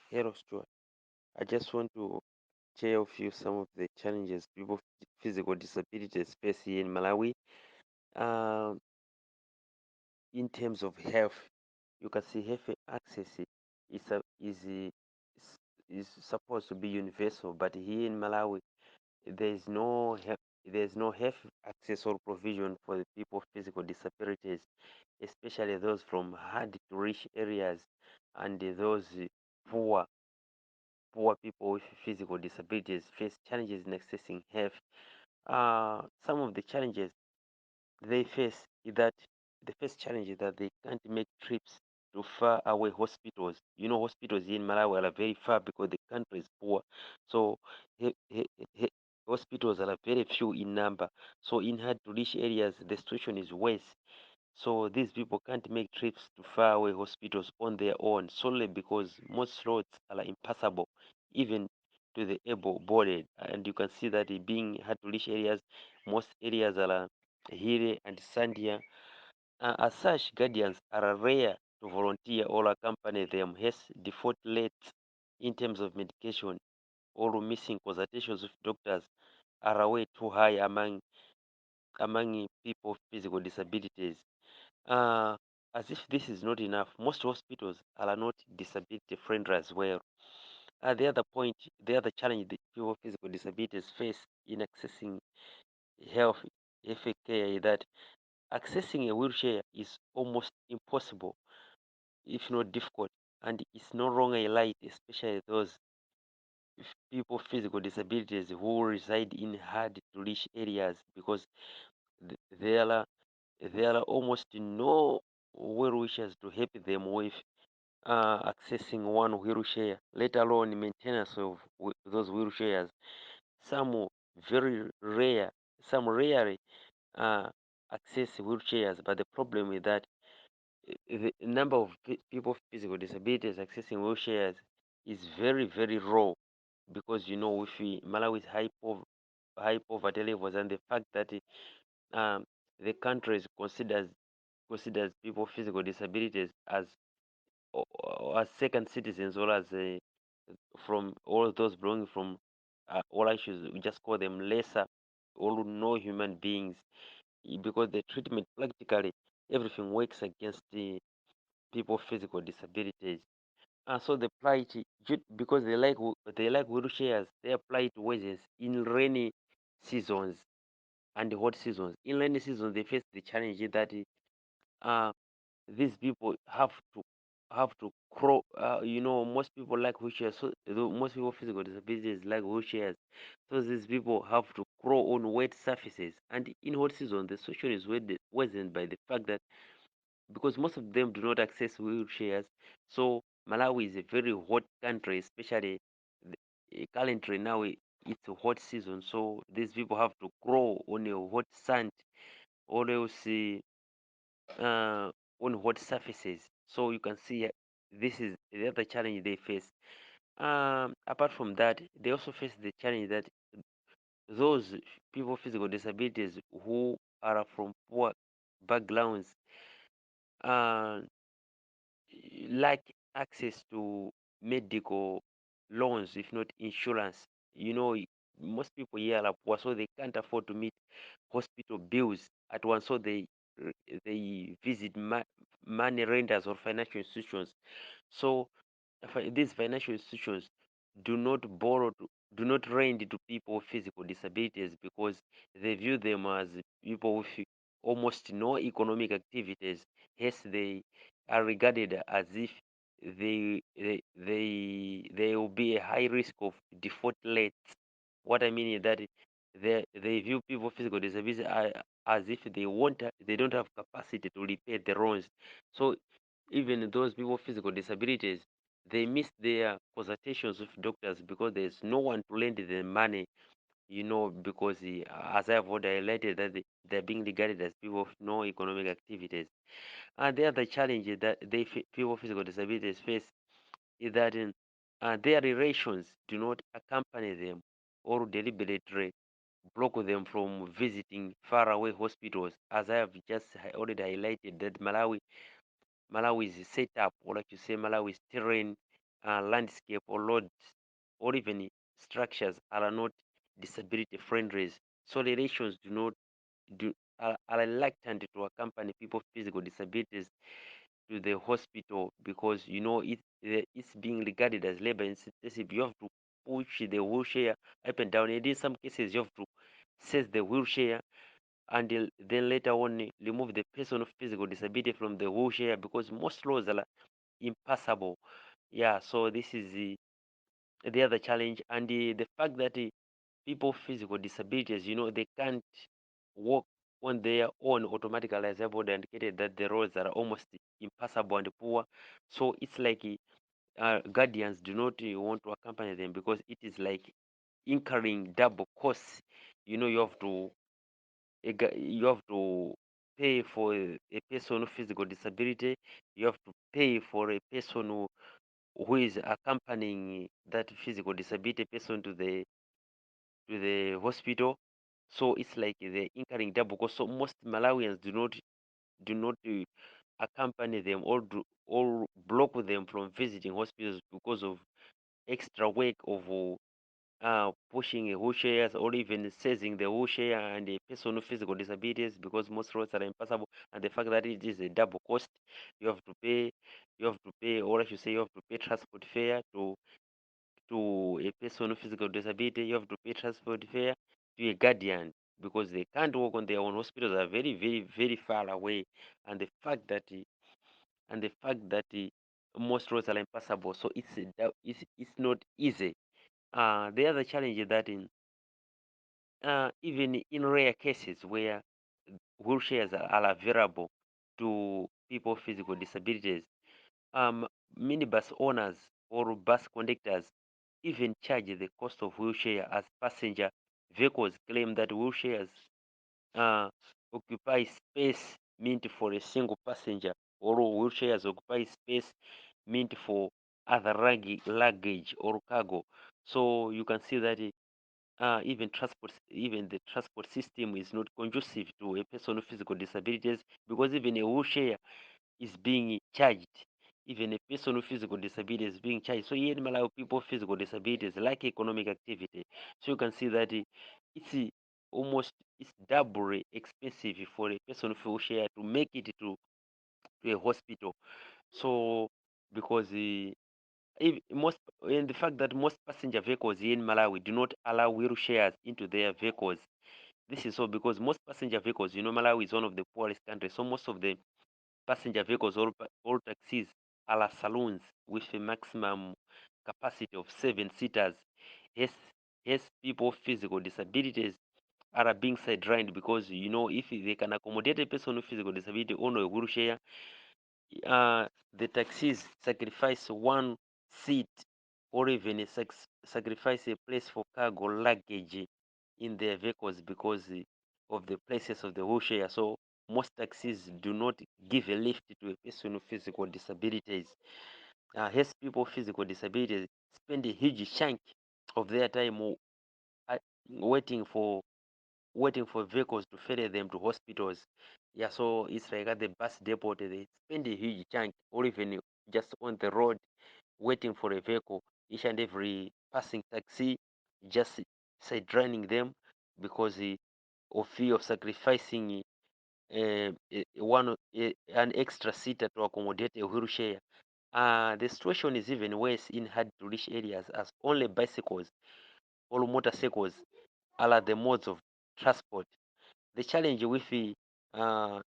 Hello, Stuart. I just want to share with you some of the challenges people with physical disabilities face here in Malawi. Um, in terms of health, you can see health access is a, is is supposed to be universal, but here in Malawi, there is no there is no health access or provision for the people with physical disabilities, especially those from hard to reach areas and those poor poor people with physical disabilities face challenges in accessing health. Some of the challenges they face is that the first challenge is that they can't make trips to far away hospitals. You know, hospitals in Malawi are very far because the country is poor. So he, he, he, hospitals are very few in number. So in hard to reach areas, the situation is worse. So these people can't make trips to faraway hospitals on their own solely because most roads are impassable, even to the able-bodied. And you can see that it being hard to reach areas, most areas are hilly and sandier. As such, guardians are rare to volunteer or accompany them. Hence, default rates in terms of medication or missing consultations with doctors are way too high among people with physical disabilities. Uh, as if this is not enough, most hospitals are not disability friendly as well. The other challenge that people with physical disabilities face in accessing health care is that accessing a wheelchair is almost impossible, if not difficult, and it's no longer a right, especially those people with physical disabilities who reside in hard to reach areas because there are almost no wheelchairs to help them with accessing one wheelchair, let alone maintenance of those wheelchairs. Some very rare, some rarely uh, access wheelchairs, but the problem is that the number of people with physical disabilities accessing wheelchairs is very low because you know with Malawi's high poverty levels and the fact that um, the country considers people with physical disabilities as second citizens or as from all those belonging from all issues, we just call them lesser or no human beings because the treatment practically everything works against the people with physical disabilities. So the plight because they like wheelchairs, they apply to wages in rainy seasons and hot seasons. In rainy seasons, they face the challenge that uh, these people have to crawl. You know, most people like wheelchairs. So most people with physical disabilities like wheelchairs. So these people have to crawl on wet surfaces. And in hot season, the situation is worsened by the fact that because most of them do not access wheelchairs. So Malawi is a very hot country, especially currently now it's a hot season. So these people have to crawl on a hot sand or else uh, on hot surfaces. So you can see this is the other challenge they face. Apart from that, they also face the challenge that those people with physical disabilities who are from poor backgrounds uh, lack access to medical loans, if not insurance. You know, most people here are poor, so they can't afford to meet hospital bills at once. So they visit money lenders or financial institutions. So these financial institutions do not lend to people with physical disabilities because they view them as people with almost no economic activities. Hence, they are regarded as if they will be a high risk of default rates. What I mean is that they view people with physical disabilities as if they don't have capacity to repay the loans. So even those people with physical disabilities, they miss their consultations with doctors because there's no one to lend them money, you know, because as I've already highlighted that they're being regarded as people with no economic activities. And the other challenge is that people with physical disabilities face is that their relations do not accompany them or deliberately block them from visiting faraway hospitals. As I have just already highlighted that Malawi is set up, or like you say, Malawi is terrain. landscape or roads or even structures are not disability friendly. So relations do not do are reluctant to accompany people with physical disabilities to the hospital because it's being regarded as labor intensive. You have to push the wheelchair up and down. And in some cases, you have to seize the wheelchair and then later on remove the person of physical disability from the wheelchair because most roads are impassable. Yeah, so this is the other challenge, and the fact that people with physical disabilities, they can't walk on their own automatically, as I've already indicated that the roads are almost impassable and poor. So it's like guardians do not want to accompany them because it is like incurring double costs. You have to you have to pay for a person with physical disability. You have to pay for a person who is accompanying that physical disability person to the hospital. So it's like they're incurring double cost. So most Malawians do not accompany them or block them from visiting hospitals because of extra work of pushing wheelchairs or even seizing the wheelchair and a person with physical disabilities because most roads are impassable, and the fact that it is a double cost. You have to pay or I should say you have to pay transport fare to a person with physical disability. You have to pay transport fare to a guardian because they can't work on their own. Hospitals are very, very, very far away, and the fact that most roads are impassable, so it's not easy. The other challenge is that even in rare cases where wheelchairs are available to people with physical disabilities, um, minibus owners or bus conductors even charge the cost of wheelchair as passenger vehicles claim that wheelchairs uh, occupy space meant for a single passenger, or wheelchairs occupy space meant for other luggage or cargo. So you can see that even the transport system is not conducive to a person with physical disabilities because even a wheelchair is being charged. Even a person with physical disability is being charged. So here in Malawi, people with physical disabilities like economic activity. So you can see that it's almost it's double expensive for a person with wheelchair to make it to a hospital. So because most and the fact that most passenger vehicles here in Malawi do not allow wheelchairs into their vehicles. This is so because most passenger vehicles, Malawi is one of the poorest countries. So most of the passenger vehicles or taxis are saloons with a maximum capacity of 7 seaters. Yes, yes, people with physical disabilities are being sidelined because if they can accommodate a person with physical disability on a wheelchair, the taxis sacrifice one seat or even sacrifice a place for cargo luggage in their vehicles because of the places of the wheelchair. So most taxis do not give a lift to a person with physical disabilities. Hence, people with physical disabilities spend a huge chunk of their time uh, waiting for vehicles to ferry them to hospitals. Yeah, so it's like at the bus depot, they spend a huge chunk or even just on the road waiting for a vehicle. Each and every passing taxi just sidelining them because of fear of sacrificing an extra seater to accommodate a wheelchair. The situation is even worse in hard to reach areas as only bicycles or motorcycles are the modes of transport. The challenge uh,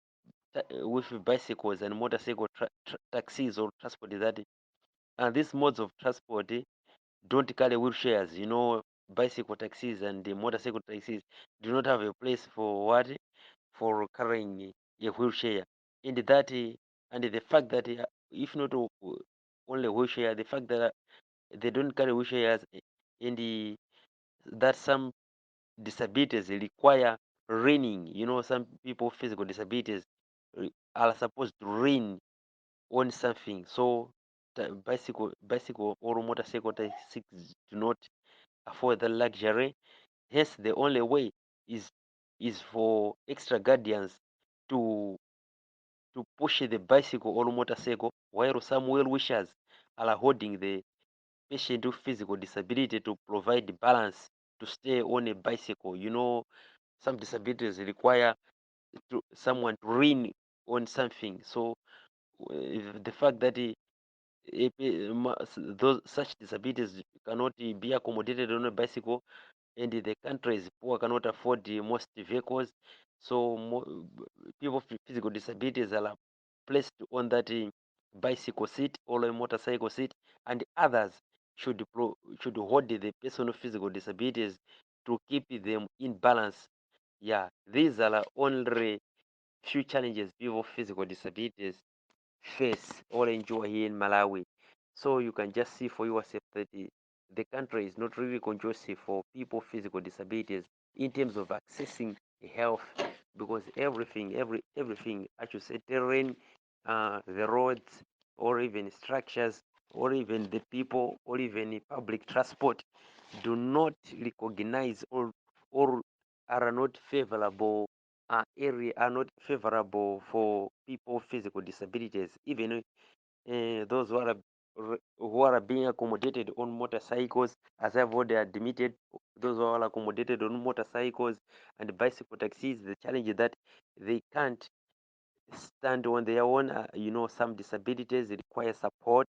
with bicycles and motorcycle taxis or transport is that these modes of transport don't carry wheelchairs. Bicycle taxis and the motorcycle taxis do not have a place for what? For carrying a wheelchair. And and the fact that if not only wheelchair, the fact that they don't carry wheelchairs and that some disabilities require running. Some people with physical disabilities are supposed to run on something. So bicycle or motorcycle taxis do not afford the luxury. Hence, the only way is for extra guardians to push the bicycle or motorcycle, while some well wishers are holding patient with physical disability to provide balance to stay on a bicycle. You know, some disabilities require someone to lean on something. So the fact that those such disabilities cannot be accommodated on a bicycle, and the country is poor, cannot afford most vehicles. So people with physical disabilities are placed on that bicycle seat or a motorcycle seat, and others should hold the person with physical disabilities to keep them in balance. Yeah, these are only few challenges people with physical disabilities face or enjoy here in Malawi. So you can just see for yourself that the country is not really conducive for people with physical disabilities in terms of accessing health, because everything, I should say, terrain, the roads, or even structures, or even the people, or even public transport do not recognize or are not favorable area are not favorable for people with physical disabilities, even those who are being accommodated on motorcycles, as I've already admitted. Those who are accommodated on motorcycles and bicycle taxis, the challenge is that they can't stand on their own. You know, some disabilities require support,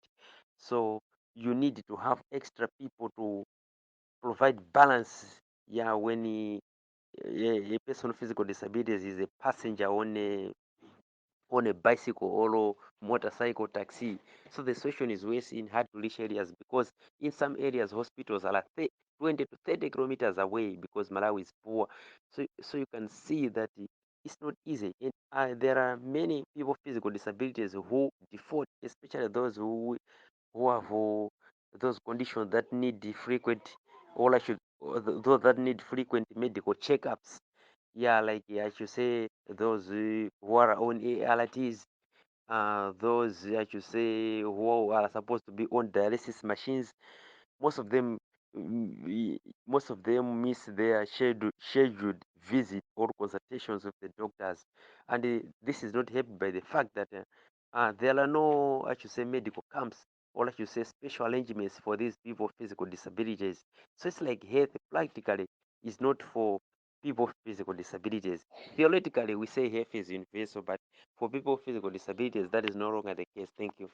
so you need to have extra people to provide balance. Yeah, when a person with physical disabilities is a passenger on a bicycle or a motorcycle taxi. So the situation is worse in hard to reach areas, because in some areas hospitals are like 20 to 30 kilometers away, because Malawi is poor. So you can see that it's not easy. And there are many people with physical disabilities who default, especially who have those conditions that need the frequent, or I should, or those that need frequent medical checkups. Yeah, like I should say those who are on ALTs, those I should say who are supposed to be on dialysis machines. Most of them, most of them miss their scheduled visit or consultations with the doctors, and this is not helped by the fact that there are no, I should say, medical camps, or I should say special arrangements for these people with physical disabilities. So it's like health practically is not for people with physical disabilities. Theoretically, we say health is universal, but for people with physical disabilities, that is no longer the case. Thank you.